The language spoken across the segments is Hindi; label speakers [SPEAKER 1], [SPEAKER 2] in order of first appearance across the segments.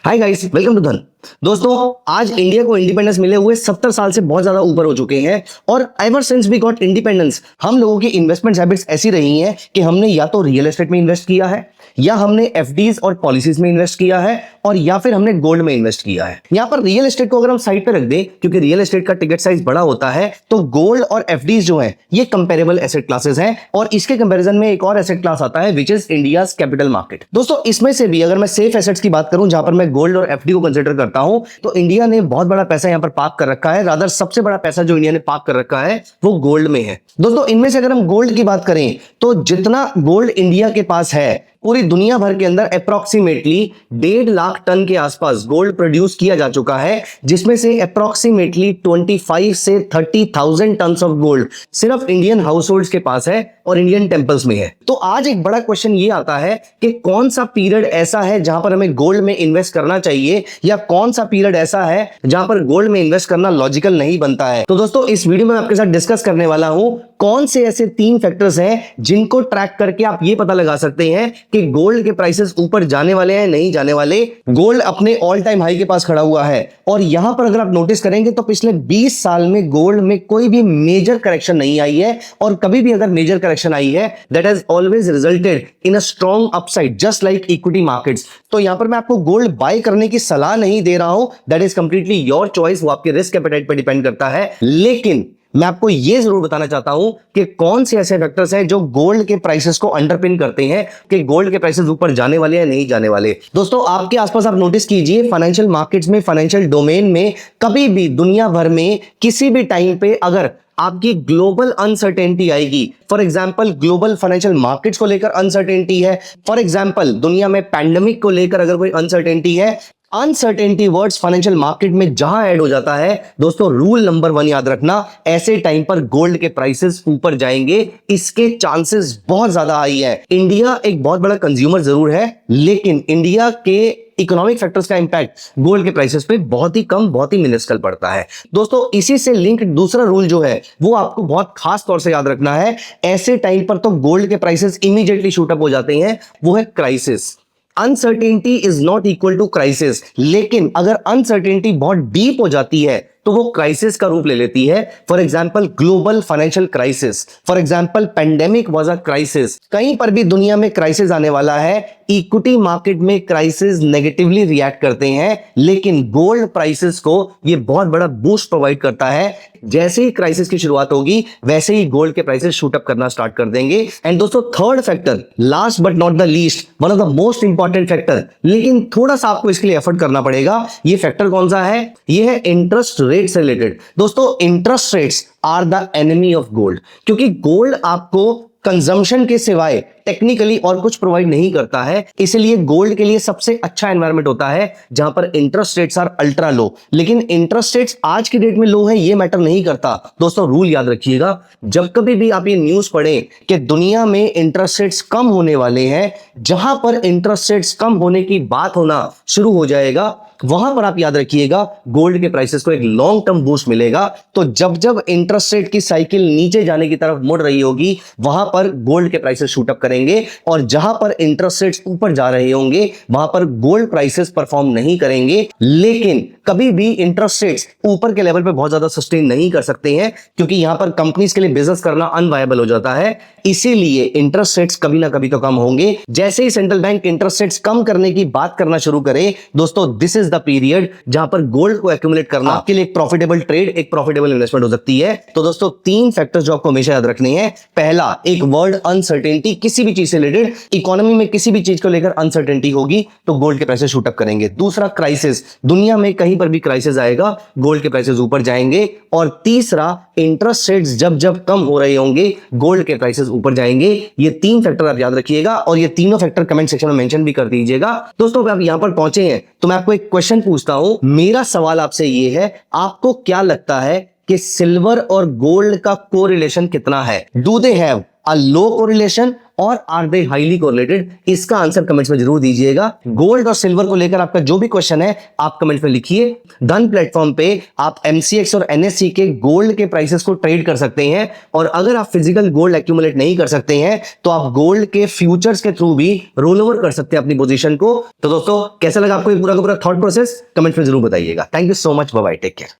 [SPEAKER 1] हाय गाइस, वेलकम टू धन। दोस्तों, आज इंडिया को इंडिपेंडेंस मिले हुए 70 साल से बहुत ज्यादा ऊपर हो चुके हैं और ever since we got independence हम लोगों की इन्वेस्टमेंट हैबिट्स ऐसी रही हैं कि हमने या तो रियल एस्टेट में इन्वेस्ट किया है, या हमने एफडीज और पॉलिसीज में इन्वेस्ट किया है, और या फिर हमने गोल्ड में इन्वेस्ट किया है। यहां पर रियल एस्टेट को अगर हम साइड पे रख दें, क्योंकि रियल एस्टेट का टिकट साइज बड़ा होता है, तो गोल्ड और एफडीज जो है ये कंपेरेबल एसेट क्लासेस हैं। और इसके कंपैरिजन में एक और एसेट क्लास आता है which is India's capital market. दोस्तों, इसमें से भी अगर मैं सेफ एसेट्स की बात करूं, जहां पर मैं गोल्ड और एफडी को कंसिडर करता हूं, तो इंडिया ने बहुत बड़ा पैसा यहां पर पार्क कर रखा है। रादर सबसे बड़ा पैसा जो इंडिया ने पार्क कर रखा है वो गोल्ड में है। दोस्तों, इनमें से अगर हम गोल्ड की बात करें तो जितना गोल्ड इंडिया के पास है, पूरी दुनिया भर के अंदर अप्रोक्सीमेटली 1.5 लाख टन के आसपास गोल्ड प्रोड्यूस किया जा चुका है, जिसमें से अप्रोक्सीमेटली 25 से 30,000 टन ऑफ गोल्ड सिर्फ इंडियन हाउस होल्ड्स के पास है और इंडियन टेंपल्स में है। तो आज एक बड़ा क्वेश्चन ये आता है कि कौन सा पीरियड ऐसा है जहां पर हमें गोल्ड में इन्वेस्ट करना चाहिए, या कौन सा पीरियड ऐसा है जहां पर गोल्ड में इन्वेस्ट करना लॉजिकल नहीं बनता है। तो दोस्तों, इस वीडियो में आपके साथ डिस्कस करने वाला हूं कौन से ऐसे 3 फैक्टर्स हैं जिनको ट्रैक करके आप ये पता लगा सकते हैं कि गोल्ड के प्राइसेस ऊपर जाने वाले हैं, नहीं जाने वाले। गोल्ड अपने ऑल टाइम हाई के पास खड़ा हुआ है और यहां पर अगर आप नोटिस करेंगे तो पिछले 20 साल में गोल्ड में कोई भी मेजर करेक्शन नहीं आई है, और कभी भी अगर मेजर करेक्शन आई है that has always resulted in a strong upside, just like equity markets. तो यहां पर मैं आपको गोल्ड बाय करने की सलाह नहीं दे रहा हूं, that is completely your choice, वो आपके रिस्क एपेटाइट पर डिपेंड करता है। लेकिन मैं आपको यह जरूर बताना चाहता हूं कि कौन से ऐसे फैक्टर्स हैं जो गोल्ड के प्राइसेस को अंडरपिन करते हैं कि गोल्ड के प्राइसेस ऊपर जाने वाले हैं, नहीं जाने वाले। दोस्तों, आपके आसपास आप नोटिस कीजिए, फाइनेंशियल मार्केट्स में, फाइनेंशियल डोमेन में कभी भी दुनिया भर में किसी भी टाइम पे अगर आपकी ग्लोबल अनसर्टेनिटी आएगी, for example global financial markets को लेकर अनसर्टेनिटी है, फॉर एग्जांपल दुनिया में पैंडेमिक को लेकर अगर कोई अनसर्टेनिटी है, अनसर्टेनिटी वर्ड्स फाइनेंशियल मार्केट में जहां ऐड हो जाता है, दोस्तों रूल नंबर 1 याद रखना, ऐसे टाइम पर गोल्ड के प्राइसेस ऊपर जाएंगे। इसके चांसेस बहुत ज्यादा हाई है। इंडिया एक बहुत बड़ा कंज्यूमर जरूर है, लेकिन इंडिया के इकोनॉमिक फैक्टर्स का इंपैक्ट गोल्ड के प्राइसेस पे बहुत ही कम, बहुत ही मिनिस्कल पड़ता है। दोस्तों, इसी से लिंक दूसरा रूल जो है वो आपको बहुत खास तौर से याद रखना है। ऐसे टाइम पर तो गोल्ड के प्राइसेस इमीडिएटली शूट अप हो जाते हैं, वो है crisis. Uncertainty is not equal to crisis, लेकिन अगर अनसर्टेनिटी बहुत डीप हो जाती है तो वो क्राइसिस का रूप ले लेती है। For example global financial crisis, for example pandemic was a crisis. कहीं पर भी दुनिया में क्राइसिस आने वाला है, इक्विटी मार्केट में क्राइसिस नेगेटिवली रिएक्ट करते हैं, लेकिन गोल्ड प्राइसेस को ये बहुत बड़ा बूस्ट प्रोवाइड करता है। जैसे ही क्राइसिस की शुरुआत होगी वैसे ही गोल्ड के प्राइसेस शूट अप करना स्टार्ट कर देंगे। एंड दोस्तों, third factor, last but not the least, one of the most important factor, लेकिन थोड़ा सा आपको इसके लिए एफर्ट करना पड़ेगा। ये फैक्टर कौन सा है? ये है इंटरेस्ट रेट से रिलेटेड। दोस्तों, interest rates are the enemy of gold, क्योंकि गोल्ड आपको कंजम्पशन के सिवाय टेक्निकली और कुछ प्रोवाइड नहीं करता है। इसलिए गोल्ड के लिए सबसे अच्छा एनवायरनमेंट होता है जहां पर interest rates are ultra low. लेकिन इंटरेस्ट रेट्स आज की डेट में लो है, ये मैटर नहीं करता। दोस्तों, रूल याद रखिएगा, जब कभी भी आप ये न्यूज पढ़ें कि दुनिया में इंटरेस्ट रेट्स कम होने वाले हैं, जहां पर इंटरेस्ट रेट्स कम होने की बात होना शुरू हो जाएगा, वहां पर आप याद रखिएगा गोल्ड के प्राइसेस को एक लॉन्ग टर्म बूस्ट मिलेगा। तो जब जब इंटरेस्ट रेट की साइकिल नीचे जाने की तरफ मुड़ रही होगी, वहां पर गोल्ड के प्राइसेस शूट अप करेंगे, और जहां पर इंटरेस्ट रेट्स ऊपर जा रहे होंगे वहां पर गोल्ड प्राइसेस परफॉर्म नहीं करेंगे। लेकिन कभी भी इंटरेस्ट रेट्स ऊपर के लेवल पे बहुत ज्यादा सस्टेन नहीं कर सकते हैं, क्योंकि यहां पर कंपनीज के लिए बिजनेस करना अनवायबल हो जाता है। इसीलिए इंटरेस्ट रेट्स कभी ना कभी तो कम होंगे। जैसे ही सेंट्रल बैंक इंटरेस्ट रेट्स कम करने की बात करना शुरू करे, दोस्तों दिस इज द पीरियड जहां पर गोल्ड को एक्यूमुलेट करना आपके लिए एक प्रॉफिटेबल ट्रेड, एक प्रॉफिटेबल इन्वेस्टमेंट हो सकती है। तो दोस्तों, 3 फैक्टर्स जो आपको हमेशा याद रखने हैं। पहला, एक वर्ड अनसर्टेनिटी, किसी भी चीज से रिलेटेड, इकोनॉमी में किसी भी चीज को लेकर अनसर्टेनिटी होगी तो गोल्ड के प्राइसेस शूट अप करेंगे। दूसरा, क्राइसिस, दुनिया में कहीं पर भी क्राइसिस आएगा गोल्ड के प्राइसेस ऊपर जाएंगे। और तीसरा, इंटरेस्ट रेट्स जब जब कम हो रहे होंगे गोल्ड के प्राइसेस ऊपर जाएंगे। ये 3 फैक्टर आप याद रखिएगा, और ये तीनों फैक्टर कमेंट सेक्शन में मेंशन भी कर दीजिएगा। दोस्तों, आप यहां पर पहुंचे हैं तो मैं आपको एक क्वेश्चन पूछता हूं। मेरा सवाल आपसे ये है, आपको क्या लगता है कि सिल्वर और गोल्ड का कोरिलेशन कितना है? Do they have a low correlation और आर दे हाईली कोरिलेटेड? इसका आंसर कमेंट्स में जरूर दीजिएगा। गोल्ड और सिल्वर को लेकर आपका जो भी क्वेश्चन है आप कमेंट में लिखिए। डन प्लेटफॉर्म पे आप एमसीएक्स और एनएससी के गोल्ड के प्राइसेस को ट्रेड कर सकते हैं, और अगर आप फिजिकल गोल्ड एक्यूमुलेट नहीं कर सकते हैं तो आप गोल्ड के फ्यूचर्स के थ्रू भी रोल ओवर कर सकते हैं अपनी पोजीशन को। तो दोस्तों कैसा लगा आपको ये पूरा का पूरा थॉट प्रोसेस? कमेंट में जरूर बताइएगा। Thank you so much, bye bye, take care.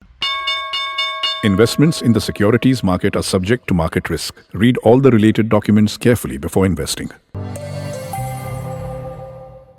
[SPEAKER 2] Investments in the securities market are subject to market risk. Read all the related documents carefully before investing.